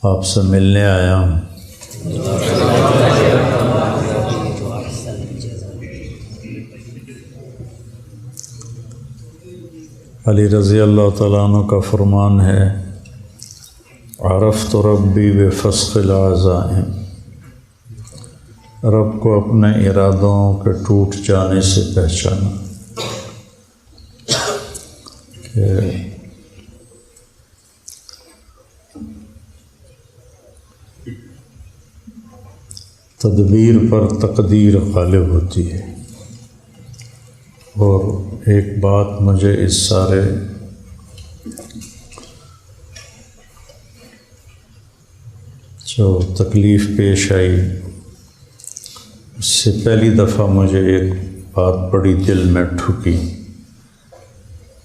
آپ سے ملنے آیا ہوں۔ علی رضی اللہ تعالیٰ عنہ کا فرمان ہے، عرفت ربی بفسخ العزائم، رب کو اپنے ارادوں کے ٹوٹ جانے سے پہچانا کہ تدبیر پر تقدیر غالب ہوتی ہے۔ اور ایک بات مجھے اس سارے جو تکلیف پیش آئی اس سے پہلی دفعہ مجھے ایک بات بڑی دل میں ٹھکی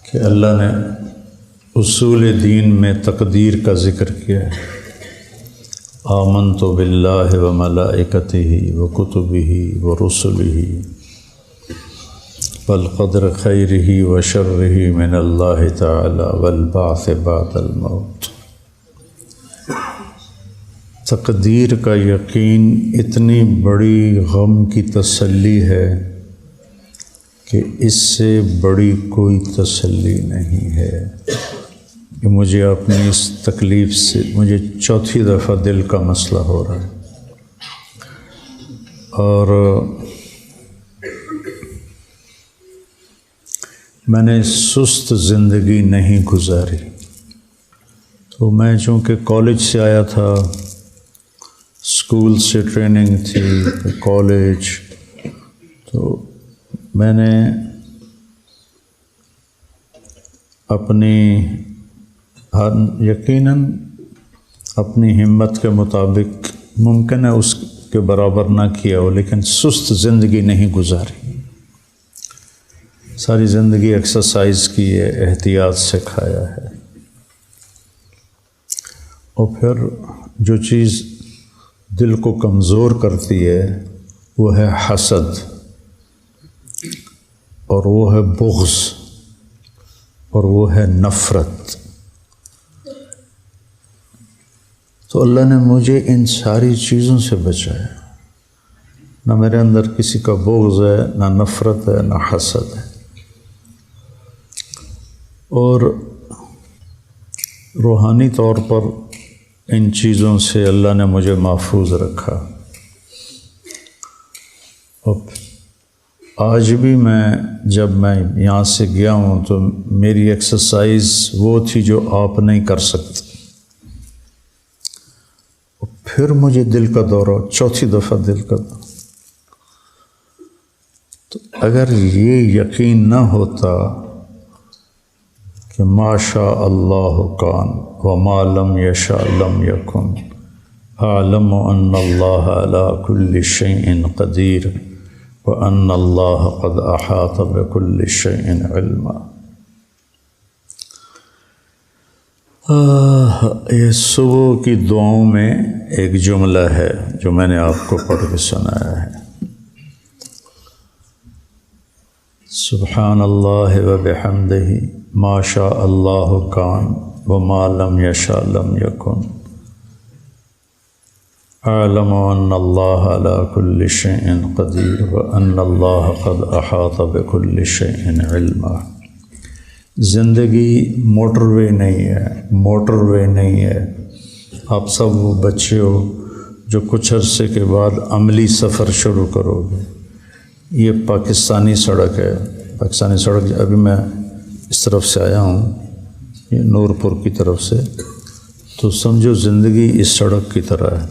کہ اللہ نے اصول دین میں تقدیر کا ذکر کیا ہے۔ آمنت باللہ وملائکتہ وکتبہ ورسلہ والقدر خیرہ وشرہ من اللہ تعالی والبعث بعد الموت۔ تقدیر کا یقین اتنی بڑی غم کی تسلی ہے کہ اس سے بڑی کوئی تسلی نہیں ہے کہ مجھے اپنی اس تکلیف سے مجھے چوتھی دفعہ دل کا مسئلہ ہو رہا ہے، اور میں نے سست زندگی نہیں گزاری۔ تو میں چونکہ کالج سے آیا تھا، اسکول سے ٹریننگ تھی، کالج، تو میں نے اپنی یقیناً اپنی ہمت کے مطابق ممکن ہے اس کے برابر نہ کیا ہو، لیکن سست زندگی نہیں گزاری۔ ساری زندگی ایکسرسائز کی ہے، احتیاط سے کھایا ہے۔ اور پھر جو چیز دل کو کمزور کرتی ہے وہ ہے حسد، اور وہ ہے بغض، اور وہ ہے نفرت۔ تو اللہ نے مجھے ان ساری چیزوں سے بچایا۔ نہ میرے اندر کسی کا بغض ہے، نہ نفرت ہے، نہ حسد ہے، اور روحانی طور پر ان چیزوں سے اللہ نے مجھے محفوظ رکھا۔ اور آج بھی جب میں یہاں سے گیا ہوں تو میری ایکسرسائز وہ تھی جو آپ نہیں کر سکتے۔ اور پھر مجھے دل کا دورہ، چوتھی دفعہ دل کا دورہ۔ تو اگر یہ یقین نہ ہوتا کہ ما شاء اللہ کان وما لم یشاء لم یکن، اعلم ان اللہ علی کل شیء قدیر وان اللہ قد احاط بکل شیء علما۔ یہ صبح کی دعاؤں میں ایک جملہ ہے جو میں نے آپ کو پڑھ کے سنایا ہے۔ سبحان اللہ وبحمدہ ما شاء اللہ کان وما لم یشاء لم یکن، اعلم ان اللہ علی کل شیء قدیر وان اللہ قد احاط بکل شیء علما۔ زندگی موٹر وے نہیں ہے، موٹر وے نہیں ہے۔ آپ سب وہ بچے ہو جو کچھ عرصے کے بعد عملی سفر شروع کرو گے۔ یہ پاکستانی سڑک ہے، پاکستانی سڑک۔ ابھی میں اس طرف سے آیا ہوں، یہ نورپور کی طرف سے، تو سمجھو زندگی اس سڑک کی طرح ہے،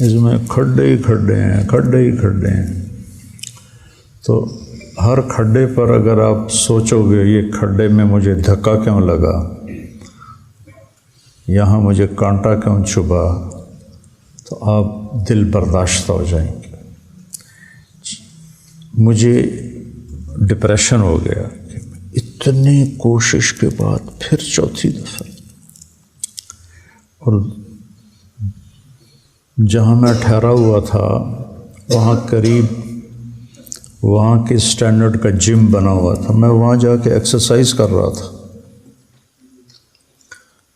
اس میں کھڈے ہی کھڈے ہیں، کھڈے ہی کھڈے ہیں۔ تو ہر کھڈے پر اگر آپ سوچو گے یہ کھڈے میں مجھے دھکا کیوں لگا، یہاں مجھے کانٹا کیوں چبھا، تو آپ دل برداشتہ ہو جائیں گے۔ مجھے ڈپریشن ہو گیا کہ اتنی کوشش کے بعد پھر چوتھی دفعہ، اور جہاں میں ٹھہرا ہوا تھا وہاں قریب وہاں کے اسٹینڈرڈ کا جم بنا ہوا تھا، میں وہاں جا کے ایکسرسائز کر رہا تھا،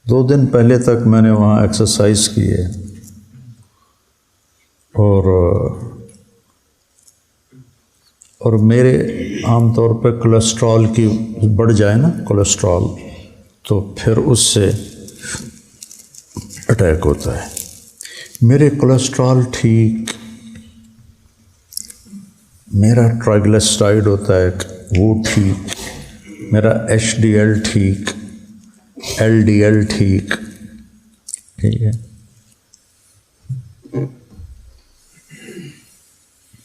2 دن پہلے تک میں نے وہاں ایکسرسائز کی ہے، اور میرے عام طور پہ کولیسٹرول کی بڑھ جائے نا کولیسٹرول، تو پھر اس سے اٹیک ہوتا ہے۔ میرے کولیسٹرول ٹھیک، میرا ٹرائیگلیسرائڈ ہوتا ہے وہ ٹھیک، میرا HDL ٹھیک، LDL ٹھیک ہے،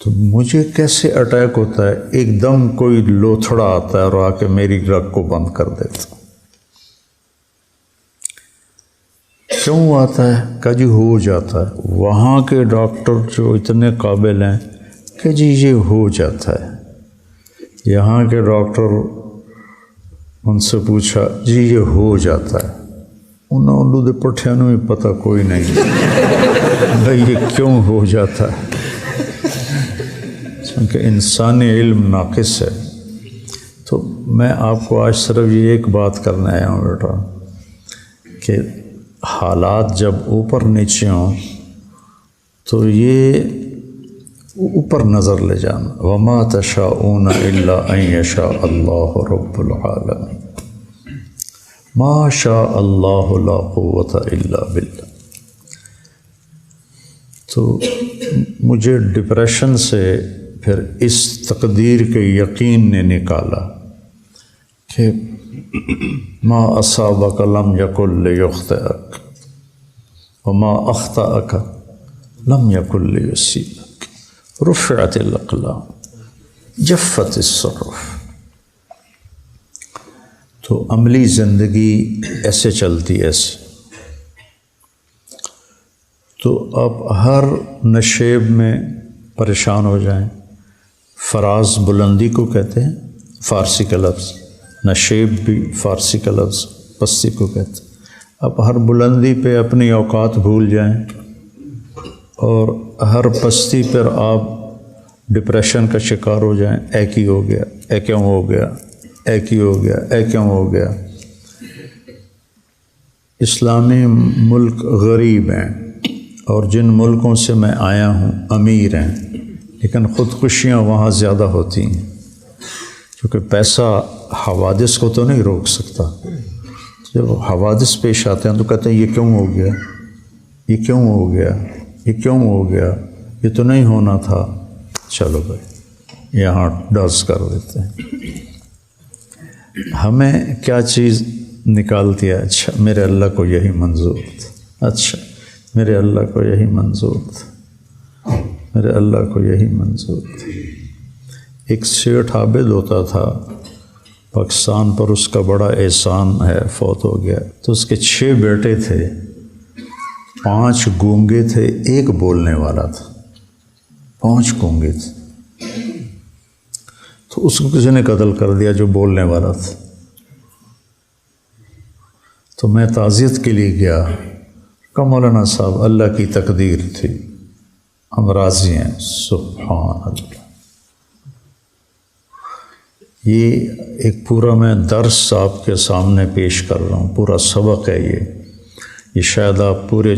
تو مجھے کیسے اٹیک ہوتا ہے؟ ایک دم کوئی لوتھڑا آتا ہے اور آ کے میری رگ کو بند کر دیتا۔ کیوں آتا ہے؟ کہ جی ہو جاتا ہے۔ وہاں کے ڈاکٹر جو اتنے قابل ہیں کہ جی یہ ہو جاتا ہے، یہاں کے ڈاکٹر ان سے پوچھا جی یہ ہو جاتا ہے، انہوں نے پٹھیانوں میں پتہ کوئی نہیں بھائی یہ کیوں ہو جاتا ہے، کیونکہ انسانی علم ناقص ہے۔ تو میں آپ کو آج صرف یہ ایک بات کرنا آیا ہوں بیٹا کہ حالات جب اوپر نیچے ہوں تو یہ اوپر نظر لے جانا، وما تشاءون الا ان یشاء اللہ رب العالمین، ما شاء اللہ لا قوت الا باللہ۔ تو مجھے ڈپریشن سے پھر اس تقدیر کے یقین نے نکالا کہ ما اصابک لم یکن لیخطئک وما اخطأک لم یکن لیصیبک، رفعت الاقلام جفت الصحف۔ تو عملی زندگی ایسے چلتی ایسے۔ تو آپ ہر نشیب میں پریشان ہو جائیں، فراز بلندی کو کہتے ہیں، فارسی کا لفظ، نشیب بھی فارسی کا لفظ، پستی کو کہتے ہیں۔ آپ ہر بلندی پہ اپنی اوقات بھول جائیں، اور ہر پستی پر آپ ڈپریشن کا شکار ہو جائیں، اے کی ہو گیا، اے کیوں ہو گیا، اے کی ہو گیا، اے کیوں ہو گیا۔ اسلامی ملک غریب ہیں، اور جن ملکوں سے میں آیا ہوں امیر ہیں، لیکن خودکشیاں وہاں زیادہ ہوتی ہیں، کیونکہ پیسہ حوادث کو تو نہیں روک سکتا۔ جب حوادث پیش آتے ہیں تو کہتے ہیں یہ کیوں ہو گیا، یہ کیوں ہو گیا، یہ کیوں ہو گیا، یہ تو نہیں ہونا تھا، چلو بھائی یہاں ڈز کر دیتے ہیں۔ ہمیں کیا چیز نکالتی ہے؟ اچھا میرے اللہ کو یہی منظور تھا، اچھا میرے اللہ کو یہی منظور تھا، میرے اللہ کو یہی منظور تھا۔ ایک سیٹھ عابد ہوتا تھا پاکستان پر، اس کا بڑا احسان ہے، فوت ہو گیا۔ تو اس کے 6 بیٹے تھے، 5 گونگے تھے، 1 بولنے والا تھا، 5 گونگے تھے۔ تو اس کو کسی نے قتل کر دیا جو بولنے والا تھا۔ تو میں تعزیت کے لیے گیا، کہا مولانا صاحب اللہ کی تقدیر تھی، ہم راضی ہیں۔ سبحان اللہ۔ یہ ایک پورا میں درس آپ کے سامنے پیش کر رہا ہوں، پورا سبق ہے یہ شاید آپ پورے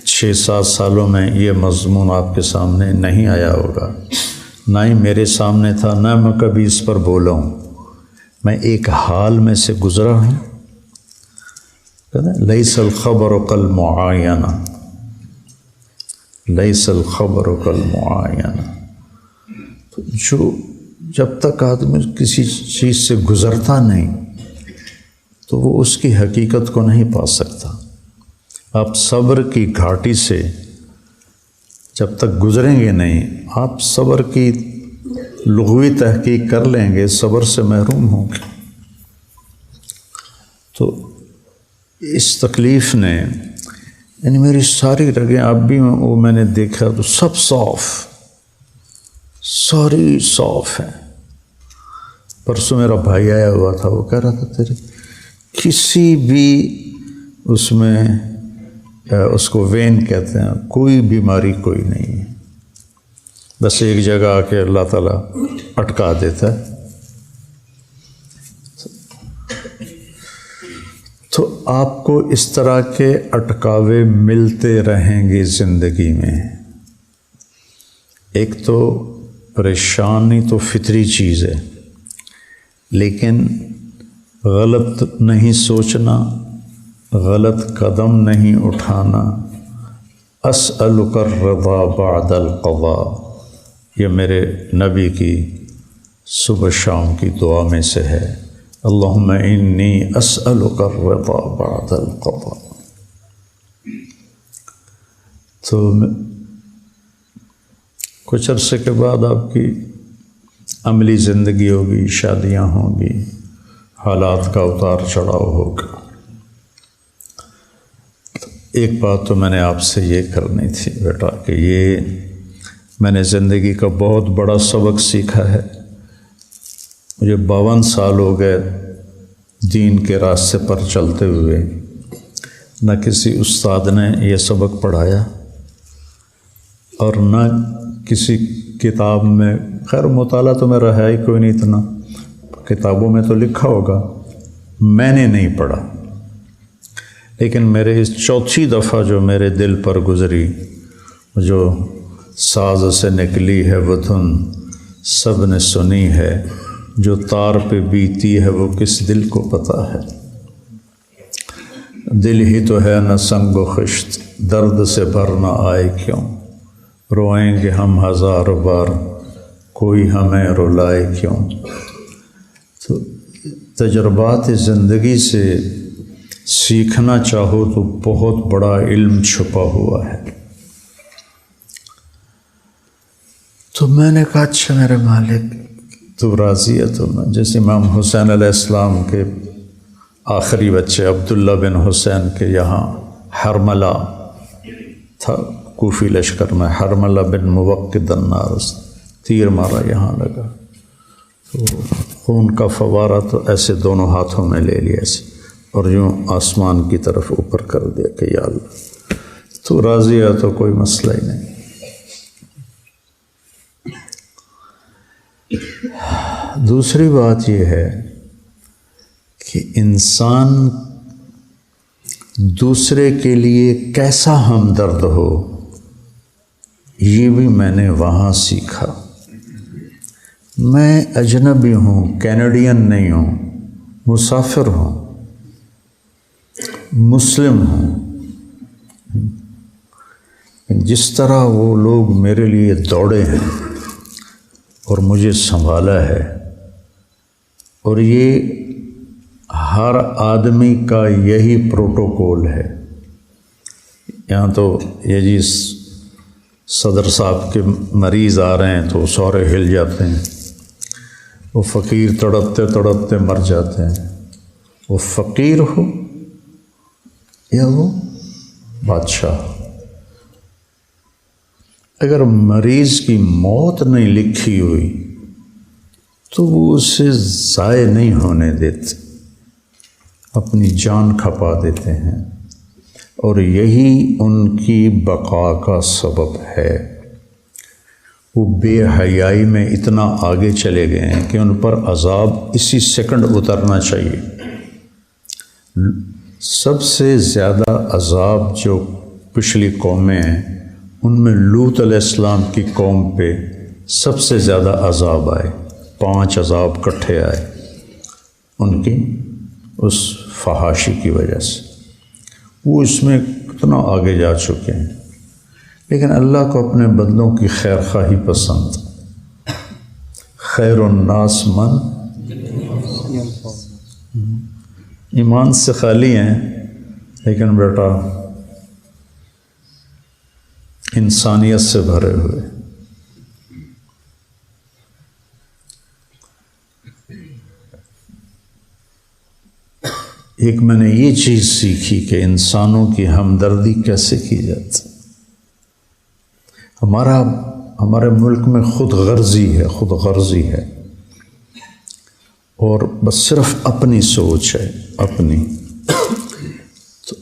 6-7 سالوں میں یہ مضمون آپ کے سامنے نہیں آیا ہوگا، نہ ہی میرے سامنے تھا، نہ میں کبھی اس پر بولا ہوں۔ میں ایک حال میں سے گزرا ہوں، لیس الخبر کالمعاینہ، لیس الخبر کالمعاینہ۔ جو جب تک آدمی کسی چیز سے گزرتا نہیں تو وہ اس کی حقیقت کو نہیں پا سکتا۔ آپ صبر کی گھاٹی سے جب تک گزریں گے نہیں، آپ صبر کی لغوی تحقیق کر لیں گے، صبر سے محروم ہوں گے۔ تو اس تکلیف نے یعنی میری ساری رگیں اب بھی وہ میں نے دیکھا تو سب صاف، ساری صاف ہیں۔ پرسوں میرا بھائی آیا ہوا تھا، وہ کہہ رہا تھا تیرے کسی بھی اس میں اس کو وین کہتے ہیں، کوئی بیماری کوئی نہیں ہے، بس ایک جگہ آ کے اللہ تعالیٰ اٹکا دیتا ہے۔ تو آپ کو اس طرح کے اٹکاوے ملتے رہیں گے زندگی میں۔ ایک تو پریشانی تو فطری چیز ہے، لیکن غلط نہیں سوچنا، غلط قدم نہیں اٹھانا۔ اسألک الرضا بعد القضاء، یہ میرے نبی کی صبح شام کی دعا میں سے ہے، اللہم انی اسألک الرضا بعد القضاء۔ تو کچھ عرصے کے بعد آپ کی عملی زندگی ہوگی، شادیاں ہوں گی، حالات کا اتار چڑھاؤ ہوگا۔ ایک بات تو میں نے آپ سے یہ کرنی تھی بیٹا کہ یہ میں نے زندگی کا بہت بڑا سبق سیکھا ہے۔ مجھے 52 سال ہو گئے دین کے راستے پر چلتے ہوئے، نہ کسی استاد نے یہ سبق پڑھایا اور نہ کسی کتاب میں، خیر مطالعہ تو میرا ہے ہی کوئی نہیں اتنا، کتابوں میں تو لکھا ہوگا، میں نے نہیں پڑھا۔ لیکن میرے اس چوتھی دفعہ جو میرے دل پر گزری، جو ساز سے نکلی ہے وہ دھن سب نے سنی ہے، جو تار پہ بیتی ہے وہ کس دل کو پتہ ہے۔ دل ہی تو ہے نہ سنگ و خشت، درد سے بھر نہ آئے کیوں، روئیں گے ہم ہزار بار، کوئی ہمیں رلائے کیوں۔ تو تجربات زندگی سے سیکھنا چاہو تو بہت بڑا علم چھپا ہوا ہے۔ تو میں نے کہا اچھا میرے مالک تو راضی ہے؟ تو میں جیسے امام حسین علیہ السلام کے آخری بچے عبداللہ بن حسین کے یہاں حرملہ تھا، کوفی لشکر میں، حرملہ بن موقد النار، تیر مارا یہاں لگا، تو خون کا فوارہ تو ایسے دونوں ہاتھوں میں لے لیا ایسے، اور یوں آسمان کی طرف اوپر کر دیا کہ یا اللہ تو راضی ہے تو کوئی مسئلہ ہی نہیں۔ دوسری بات یہ ہے کہ انسان دوسرے کے لیے کیسا ہمدرد ہو، یہ بھی میں نے وہاں سیکھا۔ میں اجنبی ہوں، کینیڈین نہیں ہوں، مسافر ہوں، مسلم ہوں، جس طرح وہ لوگ میرے لیے دوڑے ہیں اور مجھے سنبھالا ہے، اور یہ ہر آدمی کا یہی پروٹوکول ہے۔ یہاں تو یہ جی صدر صاحب کے مریض آ رہے ہیں تو سورے ہل جاتے ہیں، وہ فقیر تڑپتے تڑپتے مر جاتے ہیں، وہ فقیر ہو یا وہ بادشاہ۔ اگر مریض کی موت نہیں لکھی ہوئی تو وہ اسے ضائع نہیں ہونے دیتے، اپنی جان کھپا دیتے ہیں، اور یہی ان کی بقا کا سبب ہے۔ وہ بے حیائی میں اتنا آگے چلے گئے ہیں کہ ان پر عذاب اسی سیکنڈ اترنا چاہیے۔ سب سے زیادہ عذاب جو پچھلی قومیں ہیں ان میں لوط علیہ السلام کی قوم پہ سب سے زیادہ عذاب آئے، 5 عذاب اکٹھے آئے ان کی اس فحاشی کی وجہ سے۔ وہ اس میں کتنا آگے جا چکے ہیں، لیکن اللہ کو اپنے بندوں کی خیر خواہی پسند۔ خیر الناس من ایمان سے خالی ہیں، لیکن بیٹا انسانیت سے بھرے ہوئے۔ ایک میں نے یہ چیز سیکھی کہ انسانوں کی ہمدردی کیسے کی جاتی۔ ہمارے ملک میں خود غرضی ہے اور بس صرف اپنی سوچ ہے، اپنی۔ تو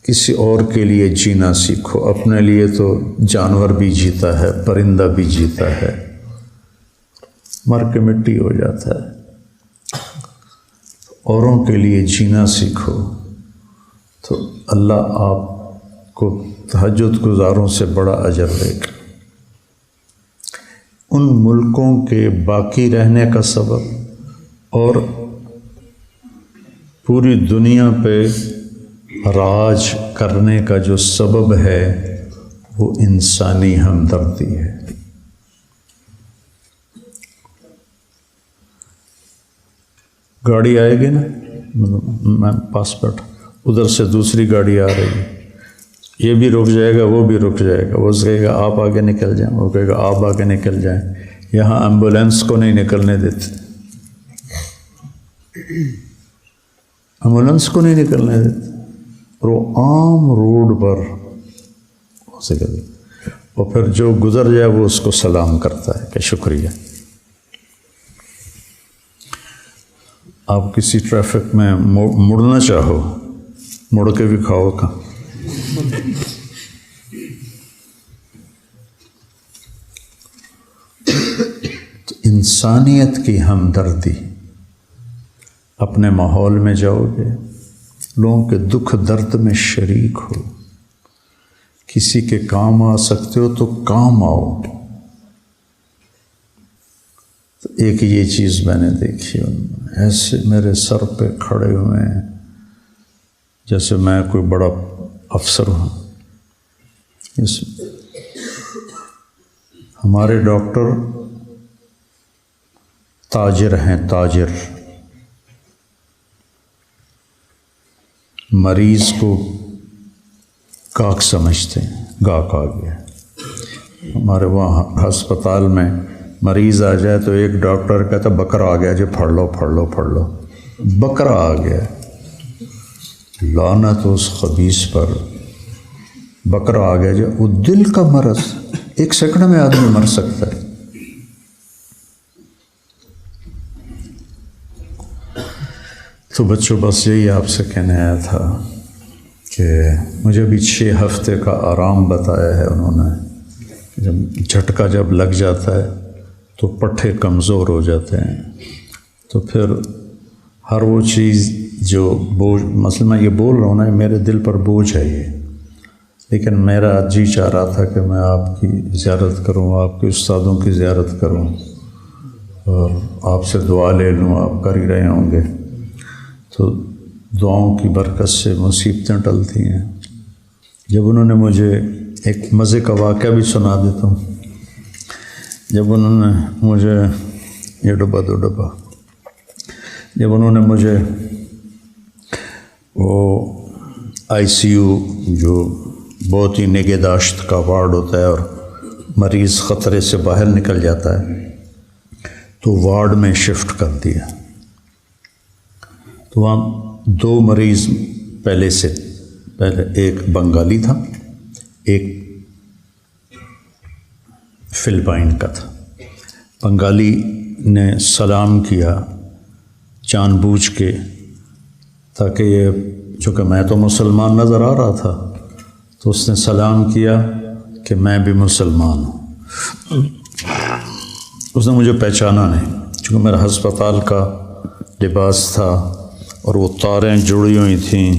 کسی اور کے لیے جینا سیکھو، اپنے لیے تو جانور بھی جیتا ہے، پرندہ بھی جیتا ہے، مر کے مٹی ہو جاتا ہے۔ اوروں کے لیے جینا سیکھو تو اللہ آپ کو تہجد گزاروں سے بڑا اجر دے گا۔ ان ملکوں کے باقی رہنے کا سبب اور پوری دنیا پہ راج کرنے کا جو سبب ہے وہ انسانی ہمدردی ہے۔ گاڑی آئے گی نا، میں پاس بیٹھا، ادھر سے دوسری گاڑی آ رہی ہے، یہ بھی رک جائے گا، وہ بھی رک جائے گا، وہ کہے گا آپ آگے نکل جائیں، وہ کہے گا آپ آگے نکل جائیں۔ یہاں ایمبولینس کو نہیں نکلنے دیتے، ایمبولینس کو نہیں نکلنے دیتے، اور وہ عام روڈ پر اسے کہتے، اور پھر جو گزر جائے وہ اس کو سلام کرتا ہے کہ شکریہ۔ آپ کسی ٹریفک میں مڑنا چاہو، مڑ کے بھی کھاؤ کا۔ تو انسانیت کی ہمدردی، اپنے ماحول میں جاؤ گے، لوگوں کے دکھ درد میں شریک ہو، کسی کے کام آ سکتے ہو تو کام آؤ۔ تو ایک یہ چیز میں نے دیکھی، ایسے میرے سر پہ کھڑے ہوئے ہیں جیسے میں کوئی بڑا افسر ہوں۔ ہمارے ڈاکٹر تاجر ہیں، تاجر، مریض کو گاہک سمجھتے ہیں، گاہک آ گیا۔ ہمارے وہاں ہسپتال میں مریض آ جائے تو ایک ڈاکٹر کہتا بکرا آ گیا جی، پھڑ لو پھڑ لو پھڑ لو، بکرا آ گیا۔ لعنت اس خبیث پر، بکرا آ گیا جی، وہ دل کا مرض، ایک سیکنڈ میں آدمی مر سکتا ہے۔ تو بچوں بس یہی آپ سے کہنے آیا تھا کہ مجھے بھی 6 ہفتے کا آرام بتایا ہے انہوں نے۔ جب جھٹکا جب لگ جاتا ہے تو پٹھے کمزور ہو جاتے ہیں، تو پھر ہر وہ چیز جو بوجھ، مثلا میں یہ بول رہا ہوں نا، میرے دل پر بوجھ ہے یہ، لیکن میرا جی چاہ رہا تھا کہ میں آپ کی زیارت کروں، آپ کے استادوں کی زیارت کروں اور آپ سے دعا لے لوں، آپ کر ہی رہے ہوں گے۔ تو دعاؤں کی برکت سے مصیبتیں ٹلتی ہیں۔ جب انہوں نے مجھے ایک مزے کا واقعہ بھی سنا دیتا ہوں، جب انہوں نے مجھے یہ ڈبہ دو ڈبہ، جب انہوں نے مجھے وہ آئی سی یو جو بہت ہی نگہداشت کا وارڈ ہوتا ہے اور مریض خطرے سے باہر نکل جاتا ہے، تو وارڈ میں شفٹ کر دیا۔ تو وہاں 2 مریض پہلے ایک بنگالی تھا، ایک فلپائن کا تھا۔ بنگالی نے سلام کیا جان بوجھ کے، تاکہ یہ، چونکہ میں تو مسلمان نظر آ رہا تھا، تو اس نے سلام کیا کہ میں بھی مسلمان ہوں۔ اس نے مجھے پہچانا نہیں، چونکہ میرا ہسپتال کا لباس تھا اور وہ تاریں جڑی ہوئی تھیں،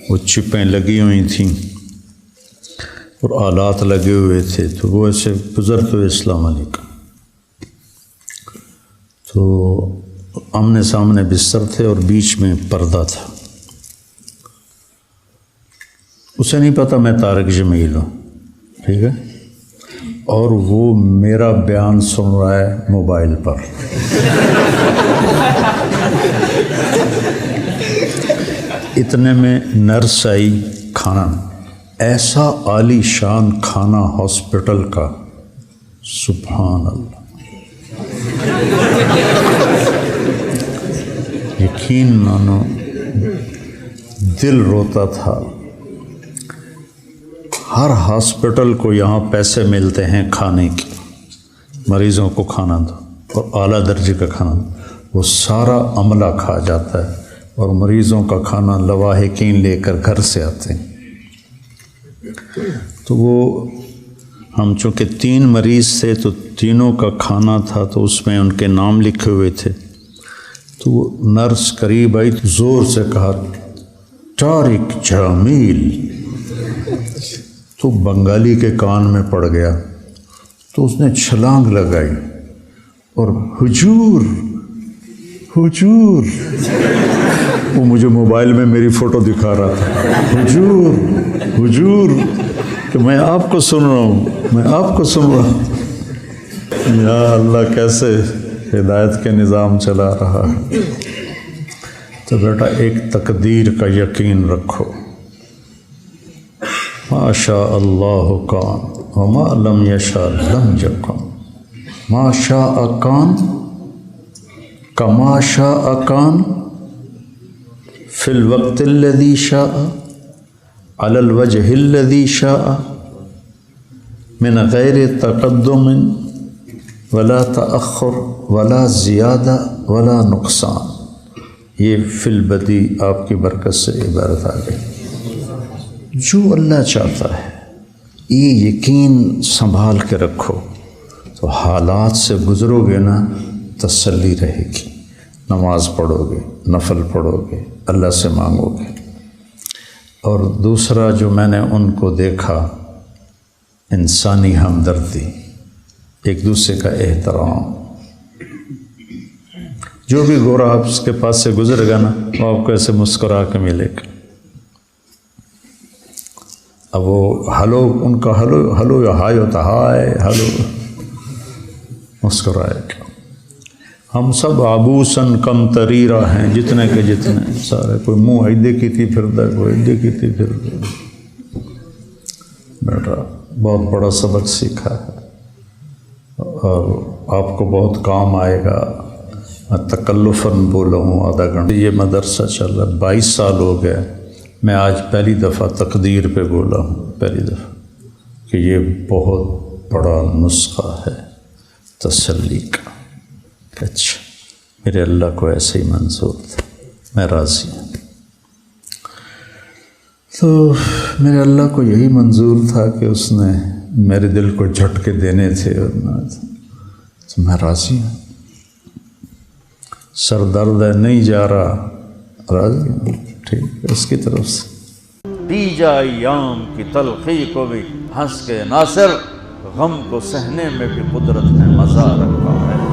وہ چپیں لگی ہوئی تھیں اور آلات لگے ہوئے تھے، تو وہ ایسے گزرتے ہوئے السلام علیکم۔ تو آمنے سامنے بستر تھے اور بیچ میں پردہ تھا۔ اسے نہیں پتا میں طارق جمیل ہوں، ٹھیک ہے، اور وہ میرا بیان سن رہا ہے موبائل پر۔ اتنے میں نرس آئی، کھانا، ایسا عالی شان کھانا ہاسپٹل کا، سبحان اللہ، یقین مانو دل روتا تھا۔ ہر ہاسپٹل کو یہاں پیسے ملتے ہیں کھانے کے، مریضوں کو کھانا دو اور اعلیٰ درجے کا کھانا دو، وہ سارا عملہ کھا جاتا ہے اور مریضوں کا کھانا لواحقین لے کر گھر سے آتے ہیں۔ تو وہ ہم چونکہ 3 مریض تھے تو تینوں کا کھانا تھا، تو اس میں ان کے نام لکھے ہوئے تھے۔ تو وہ نرس قریب آئی تو زور سے کہا طارق جمیل، تو بنگالی کے کان میں پڑ گیا، تو اس نے چھلانگ لگائی اور حضور حضور، وہ مجھے موبائل میں میری فوٹو دکھا رہا تھا، حضور حضور، کہ میں آپ کو سن رہا ہوں، میں آپ کو سن رہا ہوں۔ یا اللہ کیسے ہدایت کے نظام چلا رہا ہے۔ تو بیٹا ایک تقدیر کا یقین رکھو، ما شاء اللہ کان وما لم یشاء لم یکن، ما شاء کان کما شاء کان فی الوقت الذی شاء علی الوجہ الذی شاء من غیر تقدم ولا تأخر ولا زیادہ ولا نقصان۔ یہ فی البدی آپ کی برکت سے عبارت آ گئی۔ جو اللہ چاہتا ہے یہ یقین سنبھال کے رکھو، تو حالات سے گزرو گے نا تسلی رہے گی، نماز پڑھو گے، نفل پڑھو گے، اللہ سے مانگو گے۔ اور دوسرا جو میں نے ان کو دیکھا، انسانی ہمدردی، ایک دوسرے کا احترام۔ جو بھی گورا آپ اس کے پاس سے گزرے گا نا وہ آپ کو ایسے مسکرا کے ملے گا۔ اب وہ ہلو، ان کا ہلو ہلو یا ہائے ہوتا ہائے ہلو، مسکرائے گا۔ ہم سب عبوسن کم تریرہ ہیں، جتنے کے جتنے سارے، کوئی منہ ایدے کی تھی پھردا، کوئی ایدے کی تھی پھردا۔ بیٹا بہت بڑا سبق سیکھا ہے اور آپ کو بہت کام آئے گا۔ میں تکلفاً بولا ہوں آدھا گھنٹہ، یہ مدرسہ چل رہا ہے 22 سال ہو گئے، میں آج پہلی دفعہ تقدیر پہ بولا ہوں، پہلی دفعہ، کہ یہ بہت بڑا نسخہ ہے تسلی کا۔ اچھا میرے اللہ کو ایسے ہی منظور تھا، میں راضی ہوں۔ تو میرے اللہ کو یہی منظور تھا کہ اس نے میرے دل کو جھٹکے دینے تھے، اور تو میں راضی ہوں۔ سر درد ہے نہیں جا رہا، راضی ہوں، ٹھیک ہے، اس کی طرف سے دی جا ایام کی تلخی کو بھی ہنس کے ناصر، غم کو سہنے میں بھی قدرت نے مزہ رکھا ہے۔